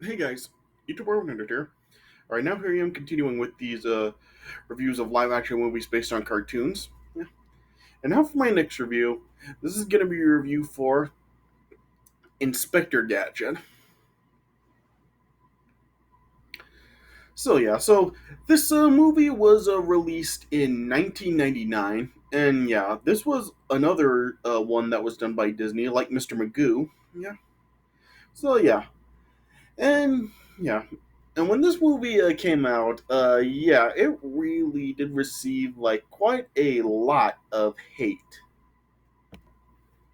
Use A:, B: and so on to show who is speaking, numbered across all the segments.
A: Hey guys, YouTube Originator here. Alright, now here I am continuing with these reviews of live action movies based on cartoons. Yeah. And now for my next review, this is going to be a review for Inspector Gadget. So this movie was released in 1999, and yeah, this was another one that was done by Disney, like Mr. Magoo. Yeah. So yeah, And yeah, and when this movie came out, yeah, it really did receive like quite a lot of hate.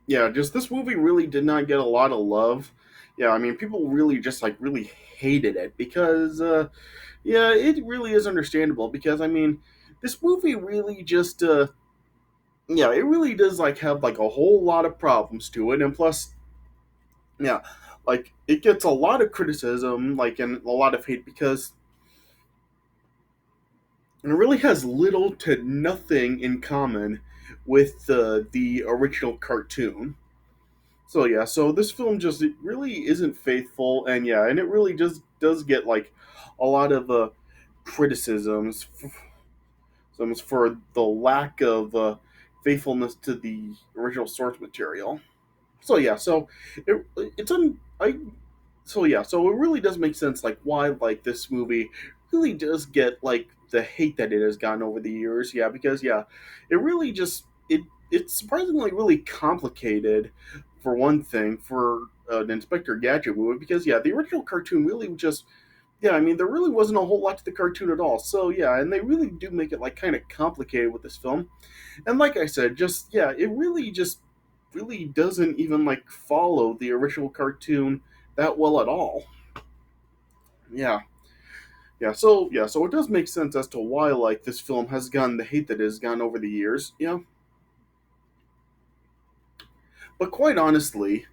A: Yeah, just this movie really did not get a lot of love. Yeah, I mean, people really just like really hated it because, yeah, it really is understandable because I mean, this movie really just, yeah, it really does like have like a whole lot of problems to it, and plus, yeah, like it gets a lot of criticism, like and a lot of hate because and it really has little to nothing in common with the original cartoon. So yeah, so this film just it really isn't faithful, and yeah, and it really just does get like a lot of criticisms for the lack of faithfulness to the original source material. So yeah, so it's un I so yeah, so it really does make sense like why like this movie really does get like the hate that it has gotten over the years. Yeah, because yeah, it really just it's surprisingly really complicated for one thing for an Inspector Gadget movie because yeah, the original cartoon really just yeah, I mean there really wasn't a whole lot to the cartoon at all. So yeah, and they really do make it like kind of complicated with this film. And like I said, just yeah, it really just really doesn't even like follow the original cartoon that well at all. Yeah. So it does make sense as to why like this film has gotten the hate that it has gotten over the years. Yeah. But quite honestly,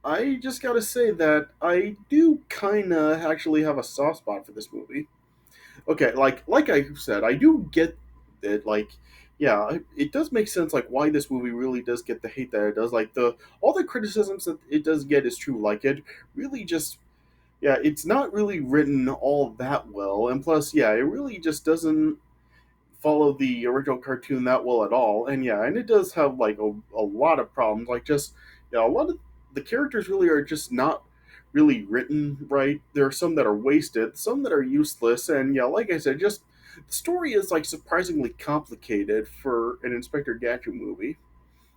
A: I just gotta say that I do kinda actually have a soft spot for this movie. Okay, like I said, I do get it. Like, yeah, it does make sense. Like, why this movie really does get the hate that it does. Like the all the criticisms that it does get is true. Like it really just yeah, it's not really written all that well, and plus, yeah, it really just doesn't follow the original cartoon that well at all. And yeah, and it does have like a lot of problems. Like just yeah, a lot of the characters really are just not really written right. There are some that are wasted, some that are useless, and yeah, like I said, just the story is like surprisingly complicated for an Inspector Gadget movie.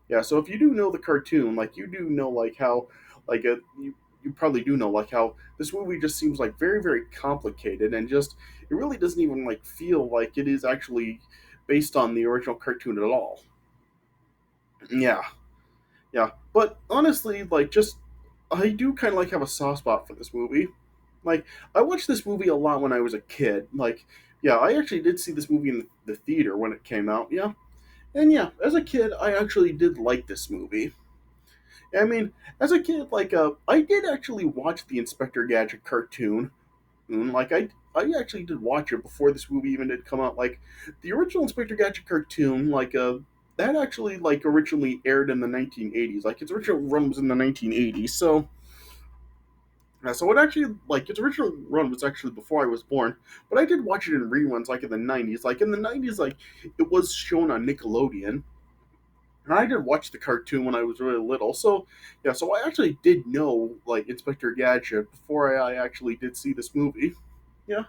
A: Yeah, so if you do know the cartoon, like you do know like how like you probably do know like how this movie just seems like very complicated and just it really doesn't even like feel like it is actually based on the original cartoon at all. Yeah, yeah. But honestly, like just I do kind of like have a soft spot for this movie. Like I watched this movie a lot when I was a kid. Like yeah, I actually did see this movie in the theater when it came out. Yeah. And yeah, as a kid, I actually did like this movie. I mean, as a kid, like, I did actually watch the Inspector Gadget cartoon. Like, I actually did watch it before this movie even did come out. Like, the original Inspector Gadget cartoon, like, that actually, like, originally aired in the 1980s. Like, its original run was in the 1980s. So, so it actually, like, its original run was actually before I was born. But I did watch it in reruns, like, in the 90s. Like, in the 90s, like, it was shown on Nickelodeon. And I did watch the cartoon when I was really little, so yeah, so I actually did know like Inspector Gadget before I actually did see this movie. Yeah,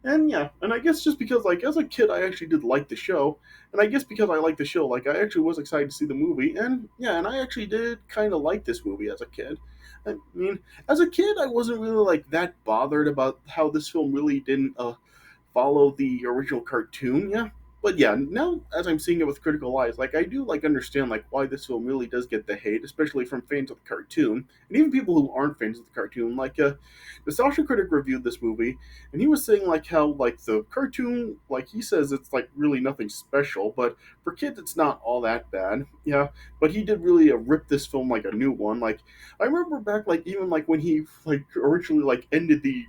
A: and I guess just because like as a kid I actually did like the show, and I guess because I liked the show, like I actually was excited to see the movie, and yeah, and I actually did kind of like this movie as a kid. I mean, as a kid, I wasn't really like that bothered about how this film really didn't follow the original cartoon. Yeah, but yeah, now as I'm seeing it with critical eyes, like I do like understand like why this film really does get the hate, especially from fans of the cartoon and even people who aren't fans of the cartoon. Like the Nostalgia Critic reviewed this movie, and he was saying like how like the cartoon, like he says it's like really nothing special, but for kids it's not all that bad. Yeah, but he did really rip this film like a new one. Like I remember back like even like when he like originally like ended the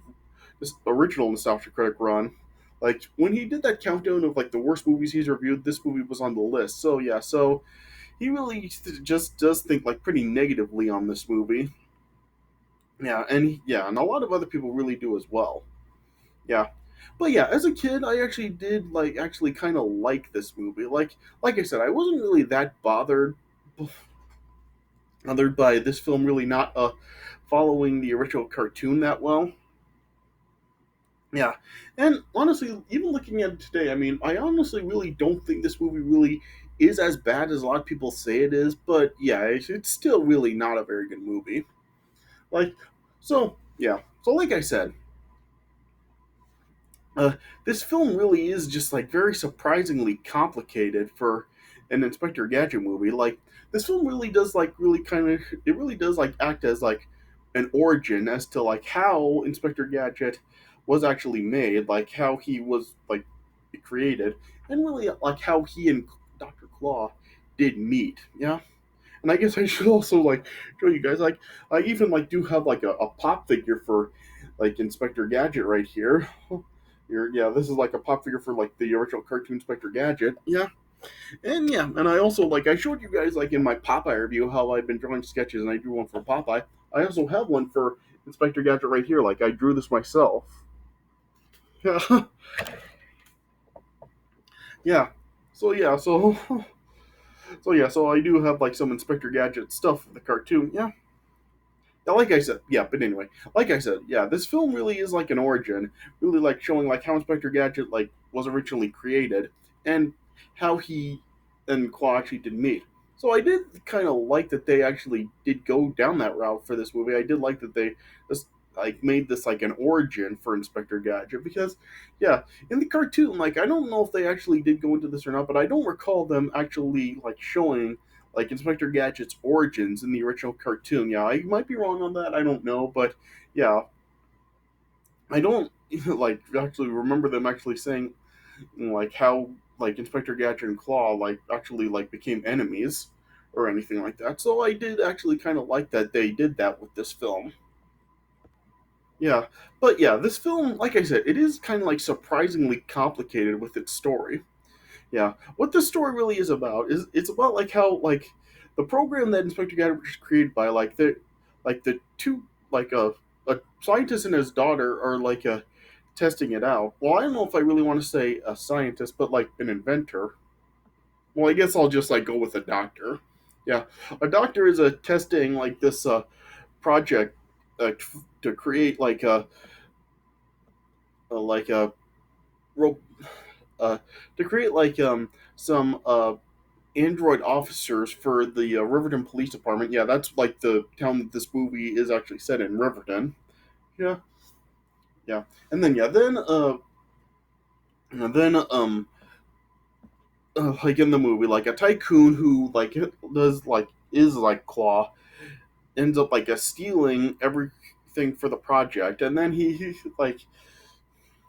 A: this original Nostalgia Critic run. Like when he did that countdown of like the worst movies he's reviewed, this movie was on the list. So yeah, so he really just does think like pretty negatively on this movie. Yeah, and a lot of other people really do as well. Yeah. But yeah, as a kid, I actually did actually kind of like this movie. Like I said, I wasn't really that bothered by this film really not following the original cartoon that well. Yeah, and honestly, even looking at it today, I mean, I honestly really don't think this movie really is as bad as a lot of people say it is. But yeah, it's still really not a very good movie. Like, so yeah, so like I said, uh, this film really is just very surprisingly complicated for an Inspector Gadget movie. Like, this film really does really kind of it really does act as an origin as to how Inspector Gadget was actually made, like how he was created, and really how he and Dr. Claw did meet. Yeah. And I guess I should also show you guys I even do have a pop figure for Inspector Gadget right here. Yeah, this is a pop figure for the original cartoon Inspector Gadget. Yeah, and I also I showed you guys in my Popeye review how I've been drawing sketches, and I drew one for Popeye. I also have one for Inspector Gadget right here. I drew this myself. Yeah, yeah. So yeah, so I do have some Inspector Gadget stuff for the cartoon. Yeah. Now, like I said, yeah, but anyway, like I said, yeah, this film really is an origin, really showing how Inspector Gadget was originally created and how he and Claw actually did meet. So I did kind of like that they actually did go down that route for this movie. I did like that they just made this an origin for Inspector Gadget because yeah, in the cartoon I don't know if they actually did go into this or not, but I don't recall them actually showing Inspector Gadget's origins in the original cartoon. Yeah, I might be wrong on that. I don't know, but yeah, I don't actually remember them actually saying how Inspector Gadget and Claw actually became enemies or anything like that. So I did actually kind of like that they did that with this film. Yeah, but yeah, this film, like I said, it is kind of surprisingly complicated with its story. Yeah, what this story really is about is it's about how the program that Inspector Gadget was created by the two a scientist and his daughter are testing it out. Well, I don't know if I really want to say a scientist, but an inventor. Well, I guess I'll just go with a doctor. Yeah, a doctor is testing this project to create a like a ro- uh, to create some android officers for the Riverton Police Department. Yeah, that's the town that this movie is actually set in, Riverton. Yeah, yeah, and then in the movie, a tycoon who does is Claw ends up stealing everything for the project, and then he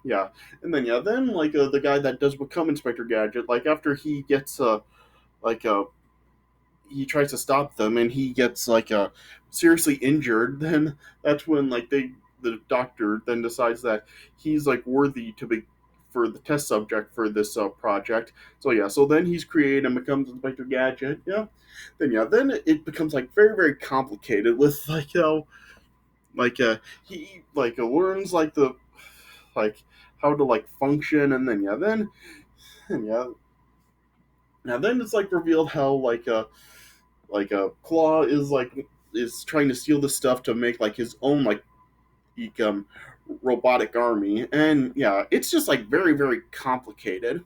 A: yeah, and then the guy that does become Inspector Gadget, after he gets like he tries to stop them and he gets seriously injured, then that's when the doctor then decides that he's worthy to be for the test subject for this project. So yeah, so then he's created and becomes Inspector Gadget. Then it becomes very very complicated with he learns the like how to function, and then and yeah now then it's revealed how Claw is trying to steal the stuff to make his own um robotic army, and yeah, it's just very very complicated.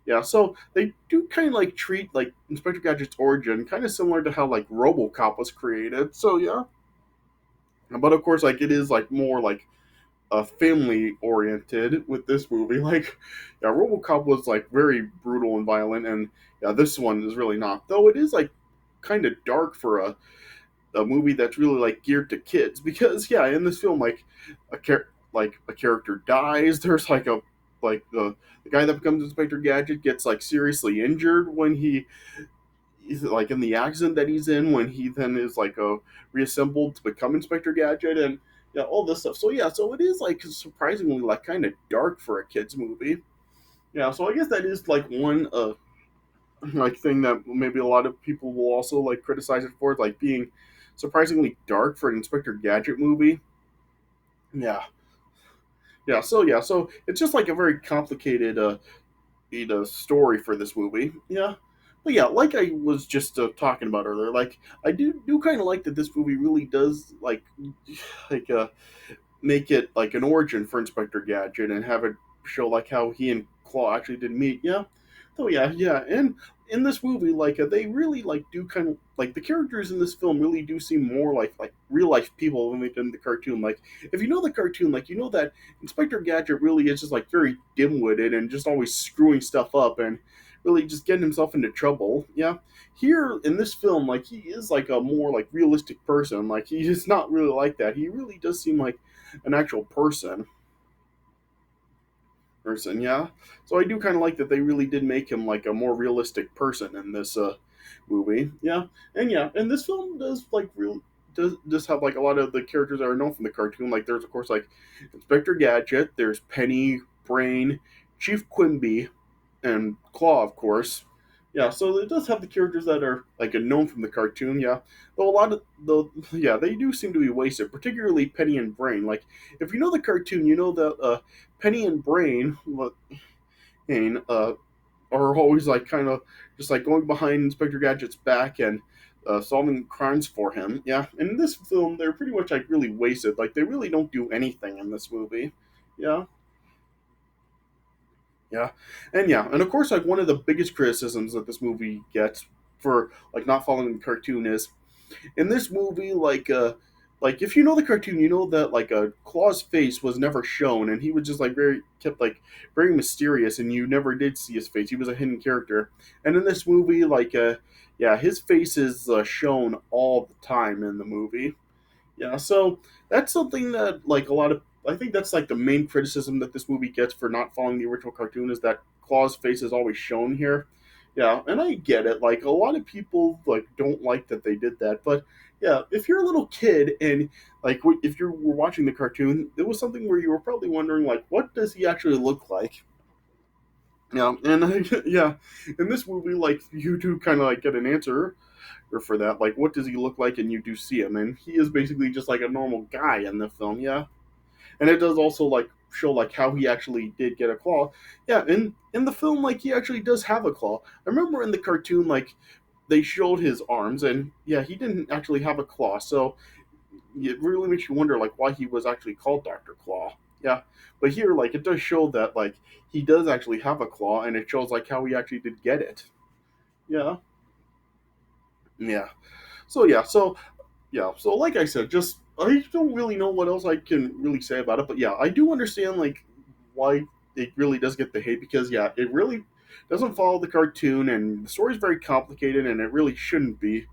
A: Yeah, so they do kind of treat Inspector Gadget's origin kind of similar to how RoboCop was created. So yeah, but of course it is more family oriented with this movie. Yeah, RoboCop was very brutal and violent, and yeah, this one is really not. Though it is kind of dark for a movie that's really geared to kids, because yeah, in this film a character dies. There's the guy that becomes Inspector Gadget gets seriously injured when he's in the accident that he's in, when he then is reassembled to become Inspector Gadget, and yeah, all this stuff. So yeah, so it is surprisingly kind of dark for a kids movie. Yeah, so I guess that is one thing that maybe a lot of people will also criticize it for, being surprisingly dark for an Inspector Gadget movie. Yeah, so it's just like a very complicated story for this movie. Yeah, but yeah, like I was just talking about earlier, like I do kind of like that this movie really does like make it like an origin for Inspector Gadget and have it show like how he and Claw actually did meet. Yeah. Oh yeah, and in this movie, like they really like do kind of like the characters in this film really do seem more like real life people than they did in the cartoon. Like if you know the cartoon, like you know that Inspector Gadget really is just like very dim witted and just always screwing stuff up and really just getting himself into trouble. Yeah. Here in this film, like he is like a more like realistic person. Like he is not really like that. He really does seem like an actual person, yeah. So I do kind of like that they really did make him like a more realistic person in this movie, yeah. And this film does like real does have like a lot of the characters that are known from the cartoon. Like there's of course like Inspector Gadget, there's Penny, Brain, Chief Quimby, and Claw, of course. Yeah, so it does have the characters that are like known from the cartoon. Yeah, though a lot of the yeah they do seem to be wasted, particularly Penny and Brain. Like if you know the cartoon, you know that Penny and Brain are always like kind of just like going behind Inspector Gadget's back and solving crimes for him. Yeah, and in this film, they're pretty much like really wasted. Like they really don't do anything in this movie. Yeah. Yeah, and of course, like one of the biggest criticisms that this movie gets for like not following the cartoon is in this movie, like if you know the cartoon, you know that like a Claw's face was never shown, and he was just like very kept like very mysterious, and you never did see his face. He was a hidden character, and in this movie, yeah, his face is shown all the time in the movie. Yeah, so that's something that like a lot of I think that's like the main criticism that this movie gets for not following the original cartoon is that Claw's face is always shown here. Yeah, and I get it. Like a lot of people like don't like that they did that, but yeah, if you're a little kid and like if you were watching the cartoon, it was something where you were probably wondering like, what does he actually look like? Yeah, and yeah, in this movie, like you do kind of like get an answer for that. Like, what does he look like? And you do see him, and he is basically just like a normal guy in the film. Yeah, and it does also like show like how he actually did get a claw. Yeah, in the film, like he actually does have a claw. I remember in the cartoon, like they showed his arms, and yeah, he didn't actually have a claw. So it really makes you wonder like why he was actually called Doctor Claw. Yeah, but here like it does show that like he does actually have a claw, and it shows like how he actually did get it. Yeah, yeah. So like I said, just I don't really know what else I can really say about it, but yeah, I do understand like why it really does get the hate because yeah, it really doesn't follow the cartoon and the story's very complicated and it really shouldn't be.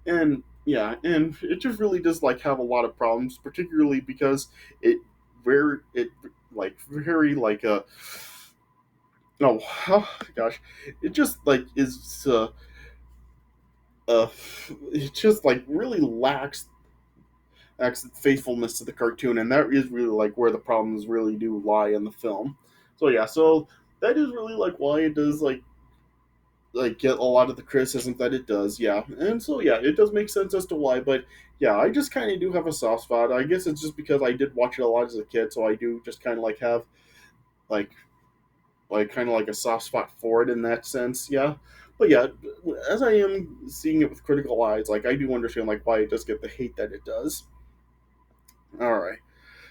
A: And yeah, and it just really does like have a lot of problems, particularly because it it like very like oh, oh gosh, it just like is uh it just like really lacks faithfulness to the cartoon, and that is really like where the problems really do lie in the film. So yeah, so that is really like why it does like get a lot of the criticism that it does. Yeah, and so yeah, it does make sense as to why. But yeah, I just kind of do have a soft spot. I guess it's just because I did watch it a lot as a kid, so I do just kind of like have like kind of like a soft spot for it in that sense. Yeah. But yeah, as I am seeing it with critical eyes, like I do understand like why it does get the hate that it does. All right.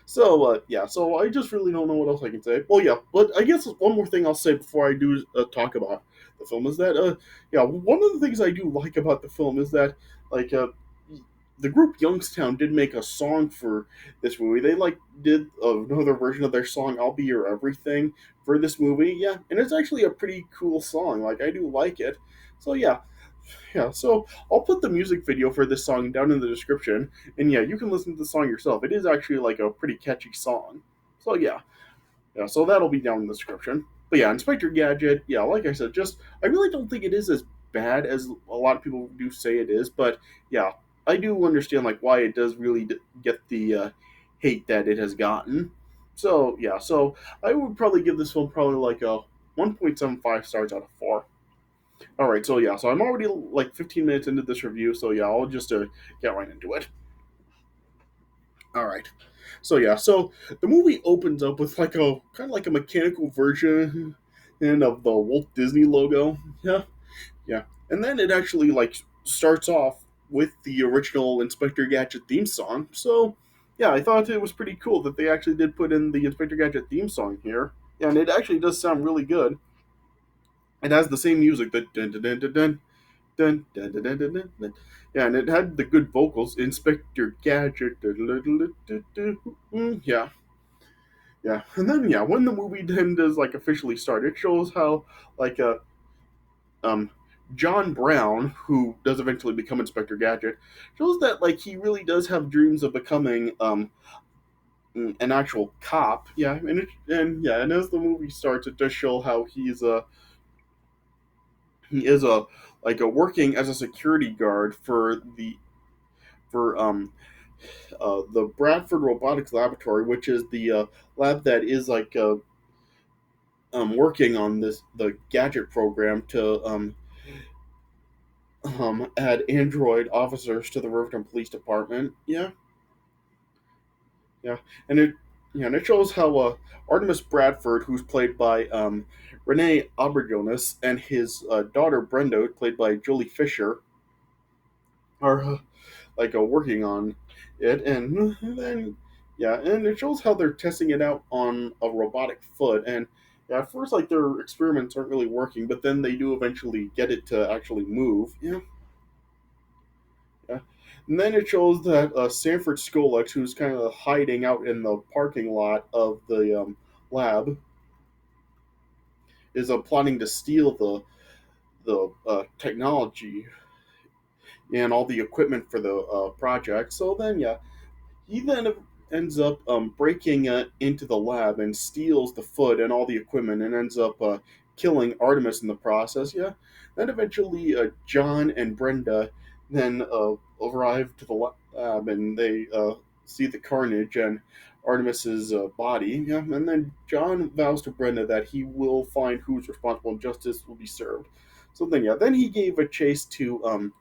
A: So yeah, so I just really don't know what else I can say. Well, yeah, but I guess one more thing I'll say before I do talk about the film is that yeah, one of the things I do like about the film is that like the group Youngstown did make a song for this movie. They like did another version of their song "I'll Be Your Everything" for this movie. Yeah, and it's actually a pretty cool song. Like I do like it. So yeah, so I'll put the music video for this song down in the description, and yeah, you can listen to the song yourself. It is actually like a pretty catchy song. So yeah, so that'll be down in the description. But yeah, Inspector Gadget, yeah, like I said, just I really don't think it is as bad as a lot of people do say it is, but yeah, I do understand like why it does really get the hate that it has gotten. So yeah, so I would probably give this film probably like a 1.75 stars out of 4. All right, so yeah, so I'm already like 15 minutes into this review, so yeah, I'll just get right into it. All right. So yeah, so the movie opens up with like a kind of like a mechanical version and of the Walt Disney logo. Yeah, yeah. And then it actually like starts off with the original Inspector Gadget theme song. So yeah, I thought it was pretty cool that they actually did put in the Inspector Gadget theme song here. Yeah, and it actually does sound really good. It has the same music that dun dun dun dun dun dun dun dun dun dun dun. Dun. Yeah, and it had the good vocals, Inspector Gadget. Dun, dun, dun, dun, dun, dun. Yeah, yeah. And then yeah, when the movie then does like officially start, it shows how like um John Brown, who does eventually become Inspector Gadget, shows that like he really does have dreams of becoming an actual cop. Yeah, and yeah, and as the movie starts, it does show how he is a like a working as a security guard for the Bradford Robotics Laboratory, which is the lab that is like working on this the Gadget program to add android officers to the Riverton Police Department. Yeah, yeah, and it yeah, and it shows how Artemis Bradford, who's played by Renee Auberjonas, and his daughter Brenda, played by Jolie Fisher, are like working on it, and then yeah, and it shows how they're testing it out on a robotic foot, and yeah, at first like their experiments aren't really working, but then they do eventually get it to actually move. Yeah, yeah. And then it shows that Sanford Skolex, who's kind of hiding out in the parking lot of the lab, is plotting to steal the technology and all the equipment for the project. So then, yeah, he then ends up breaking into the lab and steals the foot and all the equipment and ends up killing Artemis in the process. Yeah. Then eventually, John and Brenda then arrive to the lab and they see the carnage and Artemis's body. Yeah. And then John vows to Brenda that he will find who's responsible and justice will be served. So then, yeah, then he gave a chase to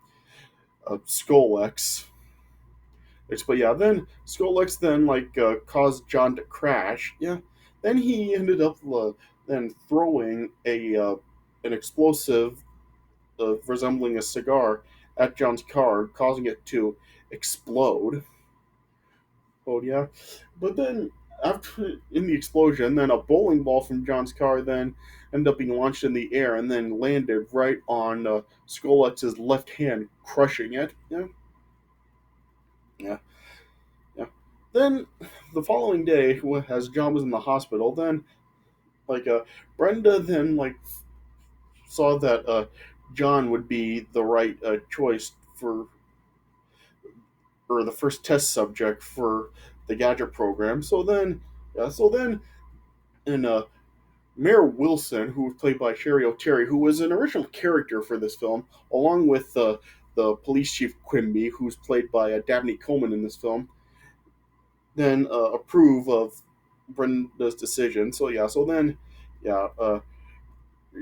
A: Skolex, but yeah, then Skolex then like caused John to crash. Yeah, then he ended up then throwing a an explosive resembling a cigar at John's car, causing it to explode. Oh yeah, but then after in the explosion, then a bowling ball from John's car then ended up being launched in the air and then landed right on Skolex's left hand, crushing it. Yeah, yeah. Yeah. Then the following day, as John was in the hospital, then like Brenda then like saw that John would be the right choice for or the first test subject for the Gadget program. So then, yeah, so then and Mayor Wilson, who was played by Sherry O'Terry, who was an original character for this film, along with the police chief Quimby, who's played by Dabney Coleman in this film, then approve of Brenda's decision. So yeah, so then yeah,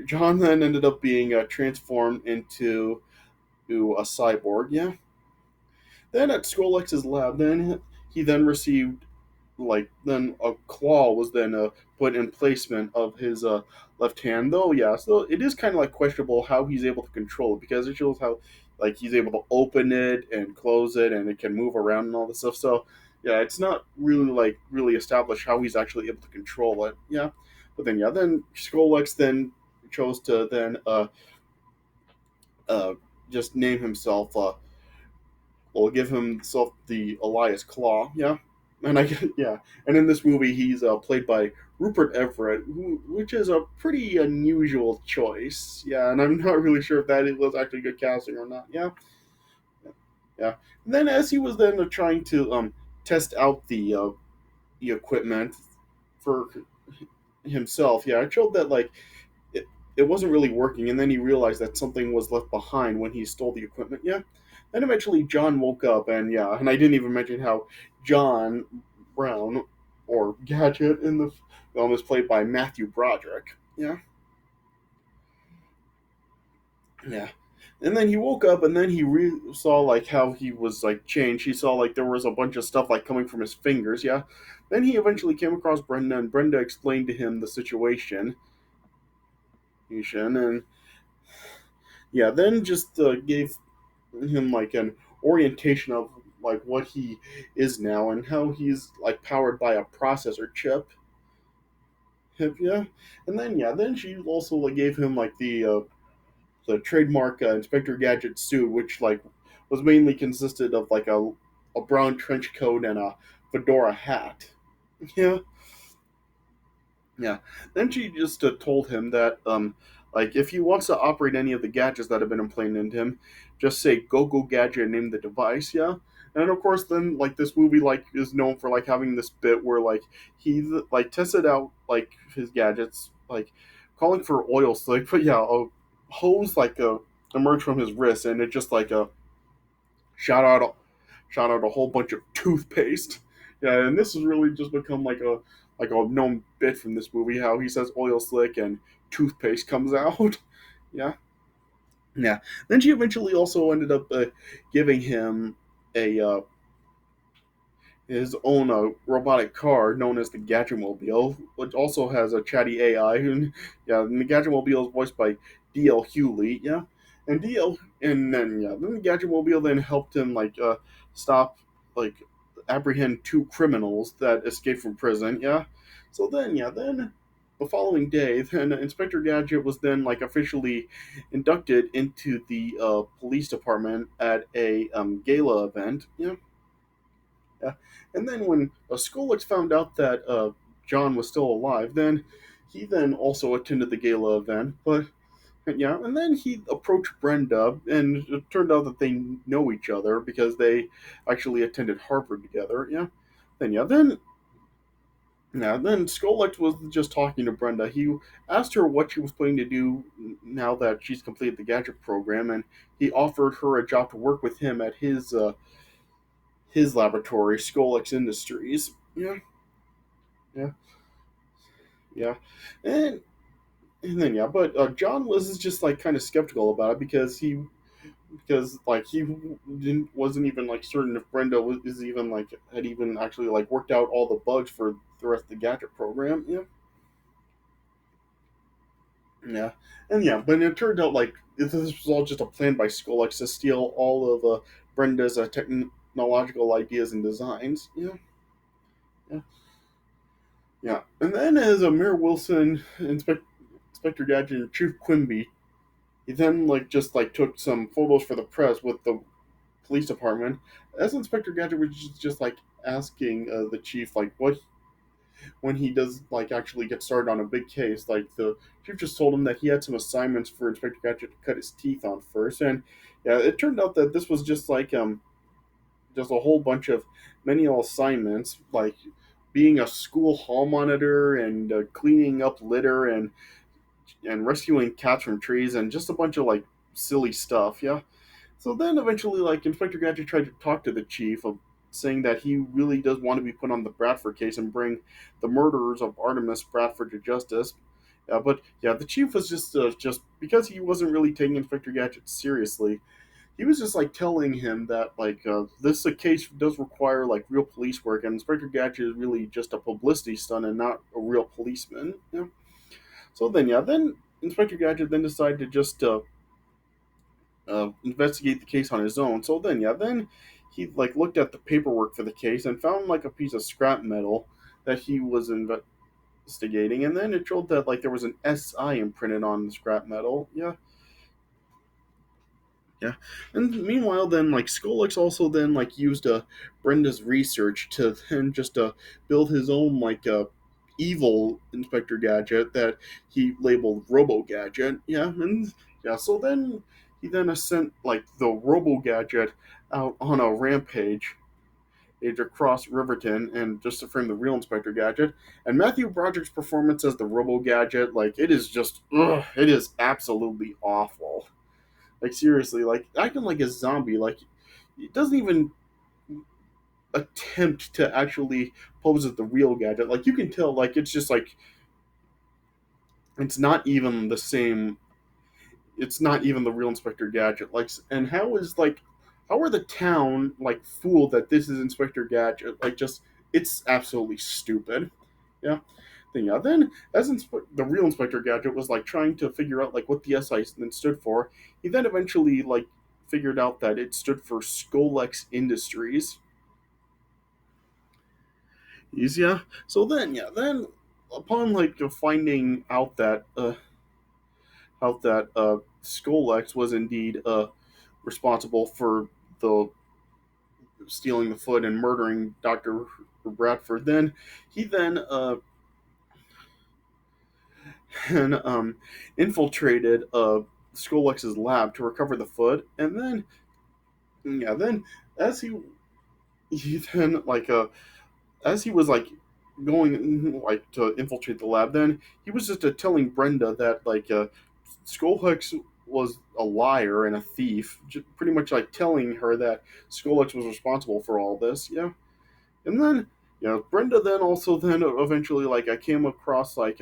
A: John then ended up being transformed into a cyborg. Yeah. Then at Skolex's lab, then he then received like then a claw was then put in placement of his left hand. Though yeah, so it is kind of like questionable how he's able to control it because it shows how like he's able to open it and close it and it can move around and all this stuff. So yeah, it's not really like really established how he's actually able to control it. Yeah, but then yeah, then Skolex then chose to then uh just name himself will give himself the Elias Claw. Yeah, and I yeah, and in this movie he's played by Rupert Everett, which is a pretty unusual choice. Yeah, and I'm not really sure if that was actually good casting or not. Yeah, yeah. And then as he was then trying to test out the equipment for himself, yeah, it showed that like it, it wasn't really working, and then he realized that something was left behind when he stole the equipment. Yeah. Then eventually John woke up, and yeah, and I didn't even mention how John Brown or Gadget in the film is played by Matthew Broderick. Yeah. Yeah. And then he woke up, and then saw like how he was like changed. He saw like there was a bunch of stuff like coming from his fingers. Yeah. Then he eventually came across Brenda, and Brenda explained to him the situation, and yeah, then just gave him like an orientation of like what he is now and how he's like powered by a processor chip. Yeah. And then yeah, then she also like gave him like the trademark Inspector Gadget suit, which like was mainly consisted of like a brown trench coat and a fedora hat. Yeah, yeah. Then she just told him that like if he wants to operate any of the gadgets that have been implanted into him, just say "Go Gadget" and name the device. Yeah. And of course, then like this movie like is known for like having this bit where like he like tested out like his gadgets, like calling for oil slick, but yeah, a hose like emerged from his wrist, and it just like shot out shot out a whole bunch of toothpaste. Yeah, and this has really just become like a known bit from this movie how he says oil slick and toothpaste comes out. Yeah, yeah. Then she eventually also ended up giving him a his own robotic car known as the Gadget Mobile, which also has a chatty AI. And yeah, and the Gadget Mobile is voiced by D.L. Hewley. Yeah, and D.L. and then yeah, then the Gadget Mobile then helped him like stop like apprehend two criminals that escaped from prison. Yeah, so then yeah, then the following day, then Inspector Gadget was then like officially inducted into the police department at a gala event. Yeah, yeah. And then when Skolix found out that John was still alive, then he then also attended the gala event. But yeah, and then he approached Brenda, and it turned out that they know each other because they actually attended Harvard together. Yeah. Then yeah, then Skolix was just talking to Brenda. He asked her what she was planning to do now that she's completed the Gadget program, and he offered her a job to work with him at his laboratory, Skolix Industries. Yeah, yeah. Yeah, and and then yeah, but John was just like kind of skeptical about it because like he didn't wasn't even like certain if Brenda was is even like had even actually like worked out all the bugs for the rest of the Gadget program. Yeah, yeah, and yeah, but it turned out like this was all just a plan by Skolex to steal all of Brenda's technological ideas and designs. Yeah, yeah, yeah, and then as Mayor Wilson, Inspector Gadget, and Chief Quimby. He then just took some photos for the press with the police department. As Inspector Gadget was just like asking the chief like what when he does like actually get started on a big case. Like the chief just told him that he had some assignments for Inspector Gadget to cut his teeth on first, and yeah, it turned out that this was just a whole bunch of menial assignments like being a school hall monitor and cleaning up litter and rescuing cats from trees and just a bunch of like silly stuff. Yeah. So then eventually, like Inspector Gadget tried to talk to the chief of saying that he really does want to be put on the Bradford case and bring the murderers of Artemis Bradford to justice. But yeah, the chief was just because he wasn't really taking Inspector Gadget seriously. He was just like telling him that this case does require like real police work, and Inspector Gadget is really just a publicity stunt and not a real policeman. Yeah. So then yeah, then Inspector Gadget then decided to just investigate the case on his own. So then, yeah, then he like looked at the paperwork for the case and found like a piece of scrap metal that he was investigating, and then it showed that like there was an SI imprinted on the scrap metal. Yeah, yeah. And meanwhile, then like Skolix also then like used Brenda's research to then just build his own evil Inspector Gadget that he labeled Robo Gadget. Yeah, and yeah. So then he then sent like the Robo Gadget out on a rampage across Riverton and just to frame the real Inspector Gadget. And Matthew Broderick's performance as the Robo Gadget, like it is just, it is absolutely awful. Like seriously, like acting like a zombie, like it doesn't even attempt to actually pose as the real gadget. Like you can tell, like it's just like it's not even the same. it's not even the real Inspector Gadget. Like, and how are the town like fooled that this is Inspector Gadget? Like, just it's absolutely stupid. Yeah. Then yeah, then as the real Inspector Gadget was like trying to figure out like what the SI then stood for, he then eventually like figured out that it stood for Skolex Industries. Yeah. So then yeah, then upon like finding out that Skolex was indeed responsible for the stealing the foot and murdering Dr. Bradford. Then he then and infiltrated Skolex's lab to recover the foot, and then yeah, then as he then like as he was like going like to infiltrate the lab, then he was just telling Brenda that like Skolex was a liar and a thief, pretty much like telling her that Skolex was responsible for all this. Yeah, and then Brenda then also then eventually like I came across like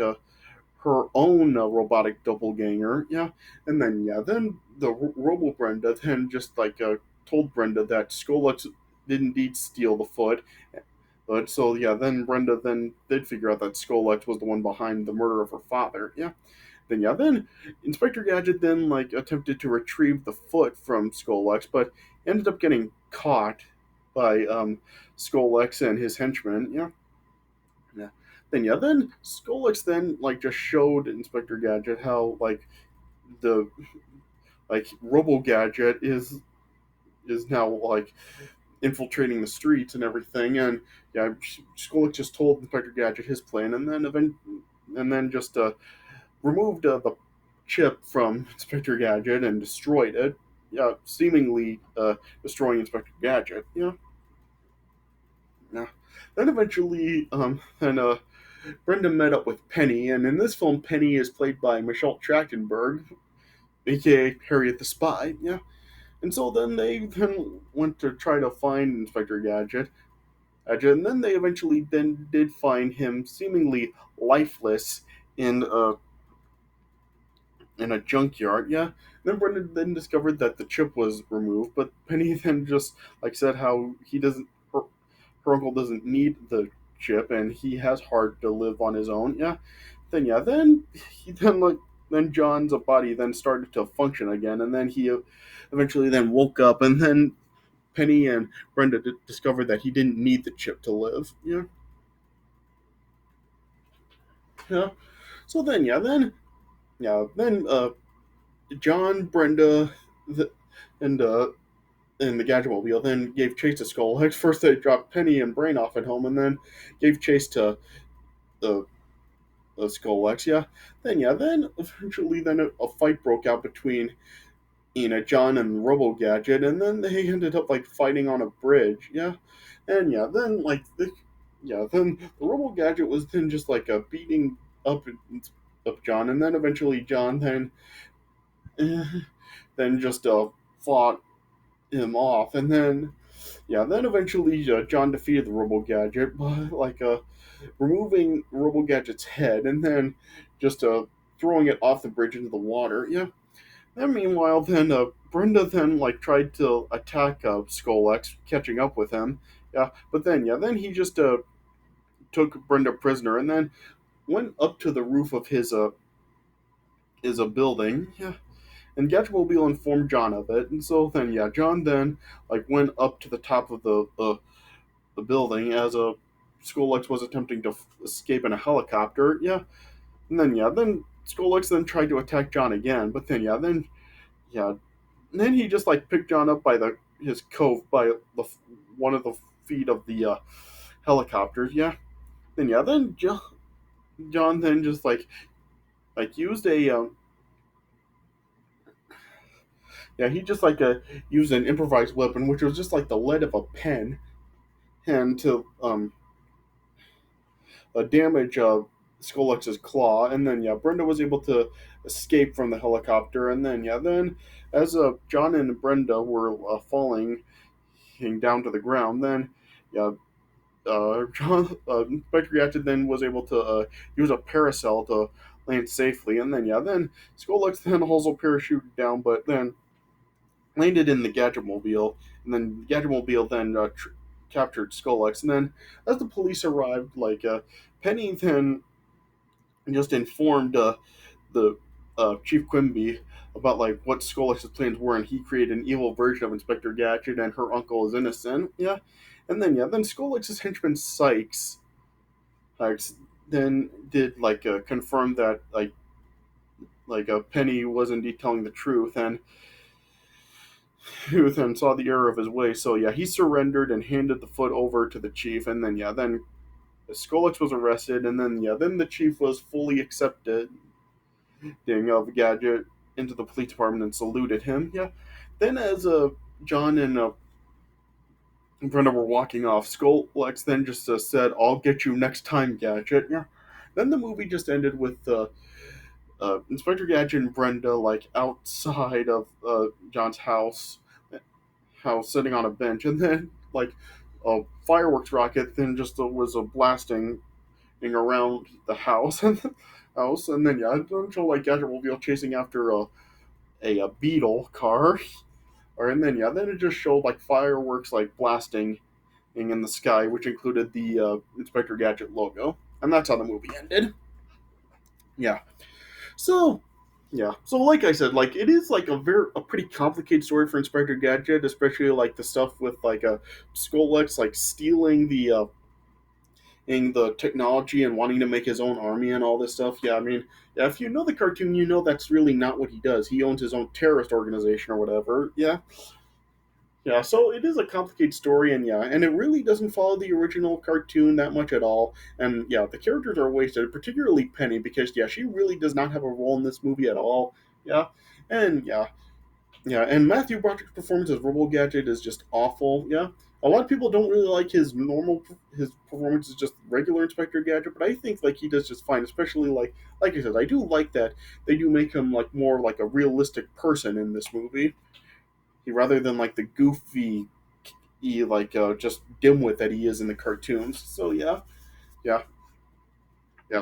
A: her own robotic doppelganger. Yeah, and then yeah, then the Robo Brenda then just like told Brenda that Skolex did indeed steal the foot. But so yeah, then Brenda then did figure out that Skolex was the one behind the murder of her father. Yeah. Then yeah, then Inspector Gadget then like attempted to retrieve the foot from Skolex, but ended up getting caught by Skolex and his henchmen. Yeah. Yeah. Then yeah, then Skolex then like just showed Inspector Gadget how the Robo Gadget is now like infiltrating the streets and everything, and yeah, Skolex just told Inspector Gadget his plan, and then just removed the chip from Inspector Gadget and destroyed it. Yeah, seemingly destroying Inspector Gadget. Yeah, yeah. Then eventually, then Brenda met up with Penny, and in this film, Penny is played by Michelle Trachtenberg, aka Harriet the Spy. Yeah, and so then they then went to try to find Inspector Gadget, and then they eventually then did find him seemingly lifeless in a junkyard. Yeah. Then Brendan then discovered that the chip was removed, but Penny then just like said how he doesn't her uncle doesn't need the chip and he has hard to live on his own. Yeah. Then yeah, then he then like then John's body then started to function again, and then he eventually then woke up, and then Penny and Brenda discovered that he didn't need the chip to live. Yeah. Yeah. So then then John, Brenda, the, and the Gadgetmobile then gave chase to Skullhex. First, they dropped Penny and Brain off at home, and then gave chase to the Skullhex. Yeah, then eventually, then a fight broke out between John and Robo Gadget, and then they ended up like fighting on a bridge. Yeah, and yeah, then then the Robo Gadget was then just like beating up up John, and then eventually John then just fought him off, and then then eventually John defeated the Robo Gadget by removing Robo Gadget's head, and then just throwing it off the bridge into the water. Yeah. Then meanwhile, then Brenda then like tried to attack Skolex, catching up with him. Yeah, but then he just took Brenda prisoner, and then went up to the roof of his building. Yeah, and Gadgetmobile informed John of it, and so then John then like went up to the top of the building as a Skolex was attempting to escape in a helicopter. Yeah, and then Skolex then tried to attack John again, but yeah, and then he just like picked John up by his coat by one of the feet of the helicopters. Yeah, then John then just used a he just used an improvised weapon, which was just like the lead of a pen, and to damage Skolex's claw, and then Brenda was able to escape from the helicopter, and then as John and Brenda were falling down to the ground, then yeah. John Inspector Gadget then was able to use a parasol to land safely. And then yeah, then Skolix then also parachuted down, but then landed in the Gadget Mobile, and then Gadget Mobile then captured Skolix. And then as the police arrived, Penny then just informed the Chief Quimby about like what Skolix's plans were, and he created an evil version of Inspector Gadget, and her uncle is innocent. Yeah, and then yeah, then Skolix's henchman Sykes then did confirm that Penny was indeed telling the truth, and who then saw the error of his way. So yeah, he surrendered and handed the foot over to the chief, and then yeah, then Skolix was arrested, and then yeah, then the chief was fully accepted of Gadget into the police department and saluted him. Yeah, then as John and Brenda were walking off, Skolix then just said, "I'll get you next time, Gadget." Yeah. Then the movie just ended with Inspector Gadget and Brenda like outside of John's house sitting on a bench, and then like a fireworks rocket then just was a blasting around the house and then yeah, until like Gadget Mobile chasing after a beetle car, or and then yeah, then it just showed like fireworks like blasting in the sky, which included the Inspector Gadget logo, and that's how the movie ended. Yeah. So so like I said, like it is like a pretty complicated story for Inspector Gadget, especially like the stuff with like a Skolex like stealing the technology and wanting to make his own army and all this stuff. Yeah, I mean, yeah, if you know the cartoon, you know that's really not what he does. He owns his own terrorist organization or whatever. Yeah, yeah. So it is a complicated story, and yeah, and it really doesn't follow the original cartoon that much at all. And yeah, the characters are wasted, particularly Penny, because yeah, she really does not have a role in this movie at all. Yeah, and yeah, and Matthew Broderick's performance as Robo Gadget is just awful. Yeah, a lot of people don't really like his performance as just regular Inspector Gadget, but I think like he does just fine. Especially like I said, I do like that they do make him like more like a realistic person in this movie, rather than like the goofy, just dimwit that he is in the cartoons. So yeah,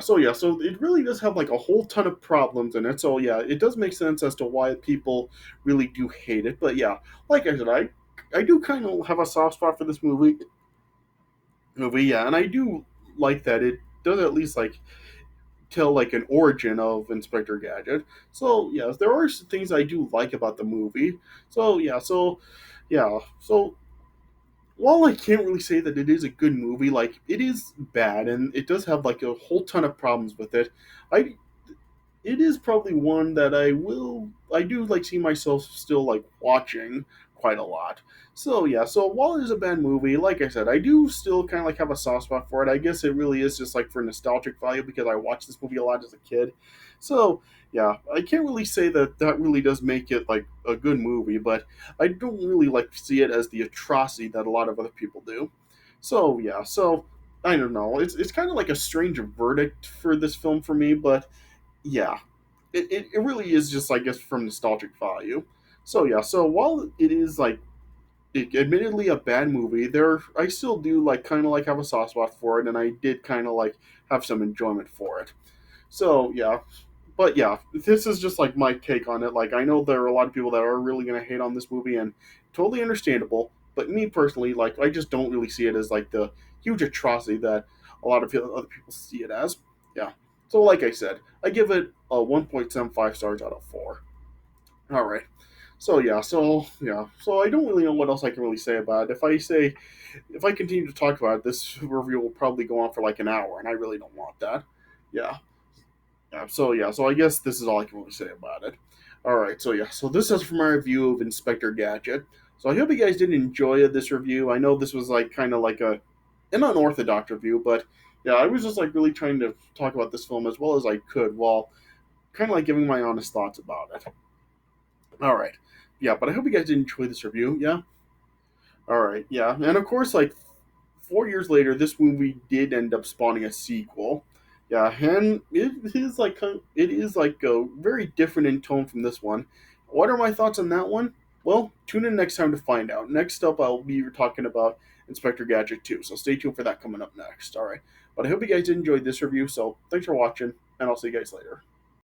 A: so it really does have like a whole ton of problems in it. So yeah, it does make sense as to why people really do hate it. But yeah, like I said, I do kind of have a soft spot for this movie, yeah, and I do like that it does at least like tell like an origin of Inspector Gadget. So yeah, there are some things I do like about the movie. So while I can't really say that it is a good movie, like it is bad and it does have like a whole ton of problems with it. I it is probably one that I do like see myself still like watching quite a lot. So yeah, so while it is a bad movie, like I said, I do still kind of like have a soft spot for it. I guess it really is just like for nostalgic value because I watched this movie a lot as a kid. So yeah, I can't really say that that really does make it like a good movie, but I don't really like see it as the atrocity that a lot of other people do. So yeah, so I don't know. It's kind of like a strange verdict for this film for me, but yeah, it really is just I guess from nostalgic value. So yeah, so while it is like admittedly a bad movie, there I still do like kind of like have a soft spot for it, and I did kind of like have some enjoyment for it. So yeah, but yeah, this is just like my take on it. Like I know there are a lot of people that are really gonna hate on this movie, and totally understandable. But me personally, like I just don't really see it as like the huge atrocity that a lot of other people see it as. Yeah. So like I said, I give it a 1.75 stars out of 4. All right. So I don't really know what else I can really say about it. If I continue to talk about it, this review will probably go on for like an hour, and I really don't want that. Yeah. So I guess this is all I can really say about it. All right, so yeah, so this is from my review of Inspector Gadget. So I hope you guys did enjoy this review. I know this was like kind of like an unorthodox review, but yeah, I was just like really trying to talk about this film as well as I could while kind of like giving my honest thoughts about it. All right, yeah, but I hope you guys did enjoy this review. Yeah, all right, yeah, and of course, like 4 years later, this movie did end up spawning a sequel. Yeah, and it is like very different in tone from this one. What are my thoughts on that one? Well, tune in next time to find out. Next up, I'll be talking about Inspector Gadget 2, so stay tuned for that coming up next. All right, but I hope you guys did enjoy this review. So thanks for watching, and I'll see you guys later.